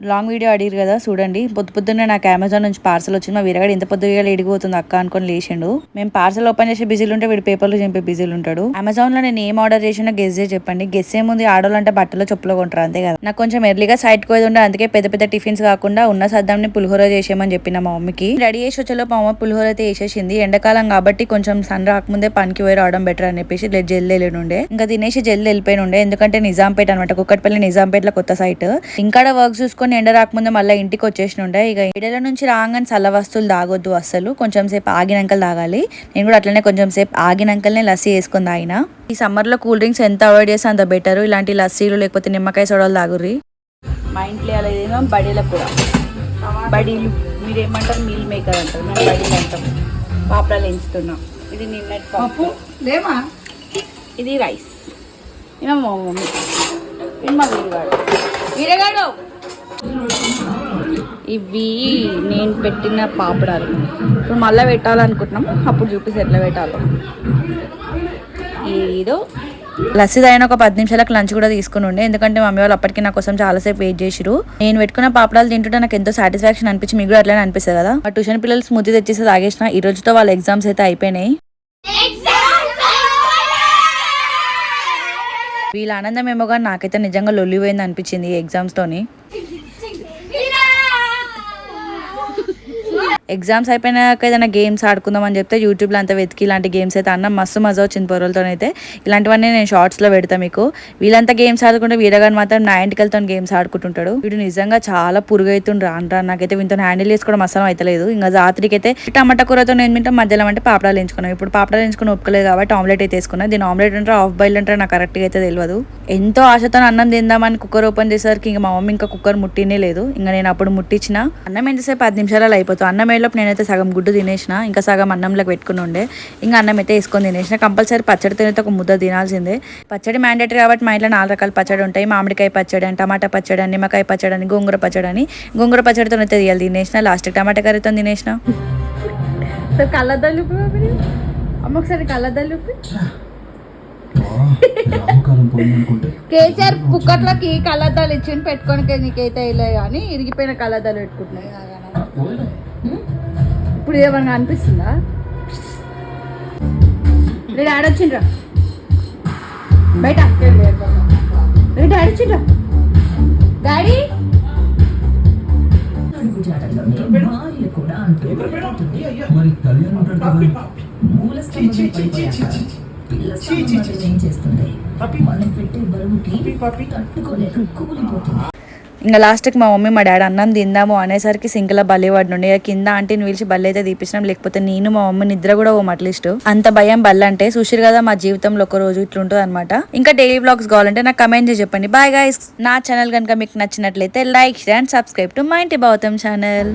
Long video అడిగారు కదా చూడండి. పొద్దున్నే నాకు అమెజాన్ నుంచి పార్సల్ వచ్చింది. మా వీరగాడు ఇంత పొద్దుగా ఎడిగిపోతుంది అక్క అనుకొని లేచిండు. మేము పార్సల్ ఓపెన్ చేసి బిజీలు ఉంటే వీడు పేపర్లు చింపే బిజీలు ఉంటాడు. అమెజాన్ లో నేను ఏం ఆర్డర్ చేసినా గెస్ చెప్పండి. గెస్ ఏముంది, ఆడోళ్ళు అంటే బట్టలు చెప్పులు కొంటారు అంతే కదా. నాకు కొంచెం ఎర్లీగా సైట్ కి ఉండే, అందుకే పెద్ద పెద్ద టిఫిన్స్ కాకుండా ఉన్న సద్దాంని పులిహోర చేసేయమని చెప్పిన మా మమ్మీకి. రెడీ చేసి వచ్చేలో మా అమ్మ పులిహోర అయితే వేసేసింది. ఎండాకాలం కాబట్టి కొంచెం సన్ రాకముందే పనికి పోయి రావడం బెటర్ అని చెప్పేసి జల్ది వెళ్ళినుండే. ఇంకా తినేసి జల్ది వెళ్ళిపోయినుండే. ఎందుకంటే నిజాంపేట అనమాట, కుక్కట్పల్లి నిజాంపేటలో కొత్త సైట్. ఇంకా వర్క్ చూసుకొని ఎండ రాకముందే మళ్ళీ ఇంటికి వచ్చేసినుండే. ఇక ఇడల నుంచి రాగానే చల్ల వస్తువులు తాగొద్దు అస్సలు. కొంచెం సేపు ఆగినాకలు తాగాలి. నేను కూడా అట్లనే కొంచెం సేపు ఆగినాకల్నే లస్సీ వేసుకొని తాగిన. ఈ సమ్మర్ లో కూల్ డ్రింక్స్ ఎంత అవాయిడ్ చేస్తే అంత బెటర్. ఇలాంటి లస్సీలు లేకపోతే నిమ్మకాయ సోడాలు తాగుర్రి. మా ఇంట్లో అలా ఏదో బడీలకు కూడా బడీలు మీరేమంటారు, మీల్ మేకర్ అంటారు, మేము బడీలు అంటాం. పాపడాలు ఎంచుతున్నాం. ఇది నిన్నటి పప్పు లేమా, ఇది రైస్. ఇక మా మమ్మీ, ఇది మా వీరగాడు. ఇవి నేను పెట్టిన పాపడాలు. ఇప్పుడు మళ్ళీ పెట్టాలనుకుంటున్నాం, అప్పుడు చూపిస్తే ఎట్లా పెట్టాలో. ఏదో లస్సీ అయిన ఒక 10 నిమిషాలకు లంచ్ కూడా తీసుకుని ఉండే. ఎందుకంటే మమ్మీ వాళ్ళు అప్పటికి నా కోసం చాలాసేపు వెయిట్ చేసిరు. నేను పెట్టుకున్న పాపడాలు తింటుంటే నాకు ఎంతో సాటిస్ఫాక్షన్ అనిపించి, మీకు కూడా అట్లనే అనిపిస్తుంది కదా. ఆ ట్యూషన్ పిల్లలు స్మూతీ తెచ్చేసి తాగేసిన. ఈ రోజుతో వాళ్ళ ఎగ్జామ్స్ అయితే అయిపోయినాయి. వీళ్ళ ఆనందం ఏమో కానీ నాకైతే నిజంగా లొల్లిపోయింది అనిపించింది ఈ ఎగ్జామ్స్ తోని. ఎగ్జామ్స్ అయిపోయినాక ఏదైనా గేమ్స్ ఆడుకుందాం అని చెప్తే యూట్యూబ్లో అంతా వెతికి ఇలాంటి గేమ్స్ అయితే అన్న మస్తు మజా వచ్చింది పొరలతో. అయితే ఇలాంటివన్నీ నేను షార్ట్స్లో పెడతా మీకు. వీళ్ళంతా గేమ్స్ ఆడుకుంటే వీరగాని మాత్రం నా ఇంటికెళ్తా గేమ్స్ ఆడుకుంటుంటాడు. వీడు నిజంగా చాలా పురుగు అవుతుండు. రాను నాకైతే వీటితో హ్యాండిల్ చేసుకోవడం అసలు అవుతలేదు. ఇంకా రాత్రికి అయితే టమాటా కూరతో నేను తింటాం, మధ్యలో అంటే పాపడాలు ఎంచుకున్నాం. ఇప్పుడు పాపడాలు ఎంచుకుని ఒప్పుకోలేదు కాబట్టి ఆమ్లెట్ అయితే వేసుకున్నాను. దీని ఆమ్లెట్ అంటే హాఫ్ బాయిల్ అంటే నాకు కరెక్ట్గా అయితే తెలియదు. ఎంతో ఆశతో అన్నం తిందామని కుక్కర్ ఓపెన్ చేసేసరికి ఇంకా మా మమ్మీ ఇంకా కుక్కర్ ముట్టినే లేదు. ఇంకా నేను అప్పుడు ముట్టించిన. అన్నం ఎంతసేపు 10 నిమిషాలలో అయిపోతుంది. అన్నం వేలోపు నేనైతే సగం గుడ్డు తినేసిన, ఇంకా సగం అన్నంలోకి పెట్టుకుని ఉండే. ఇంకా అన్నం అయితే వేసుకొని తినేసిన. కంపల్సరీ పచ్చడితో అయితే ఒక ముద్ద తినాల్సిందే. పచ్చడి మ్యాండేటరీ కాబట్టి మా ఇంట్లో 4 రకాల పచ్చడి ఉంటాయి. మామిడికాయ పచ్చడి అని, టమాటా పచ్చడి అని, నిమ్మకాయ పచ్చడి అని, గోంగూర పచ్చడి అని. గోంగూర పచ్చడితో అయితే తీయాలి తినేసిన. లాస్ట్ టమాటా కర్రీతో తినేసిన. కళ్ళద్దాలు అమ్మ, ఒకసారి కళ్ళద్దాలు కేసీఆర్ కుక్కర్లోకి కళ్ళద్దాలు ఇచ్చి పెట్టుకోనికి నీకైతే ఇలా కానీ ఇరిగిపోయిన కళ్ళద్దాలు పెట్టుకుంటున్నాయి. ఇప్పుడు ఏమన్నా అనిపిస్తుందా? నేను ఆడొచ్చిండ్రా బయట, ఆడొచ్చిండ్రా డాడీ. ఇంకా లాస్ట్కి మా మమ్మీ మా డాడీ అన్నం తిందాము అనేసరికి సింక్లో బల్లి పడినుండే. కింద ఆంటీని పిలిచి బల్లి అయితే తీపించినాం. లేకపోతే నేను మా మమ్మీ నిద్ర కూడా అట్లీస్ట్ అంత భయం బల్ల అంటే. చూసిరు కదా మా జీవితంలో ఒక రోజు ఇట్లుంటుంది అనమాట. ఇంకా డైలీ వ్లాగ్స్ కావాలంటే నాకు కమెంట్ చేసి చెప్పండి. Bye guys. నా ఛానల్ కనుక మీకు నచ్చినట్లయితే like, share and subscribe to మా ఇంటి భావతం ఛానల్.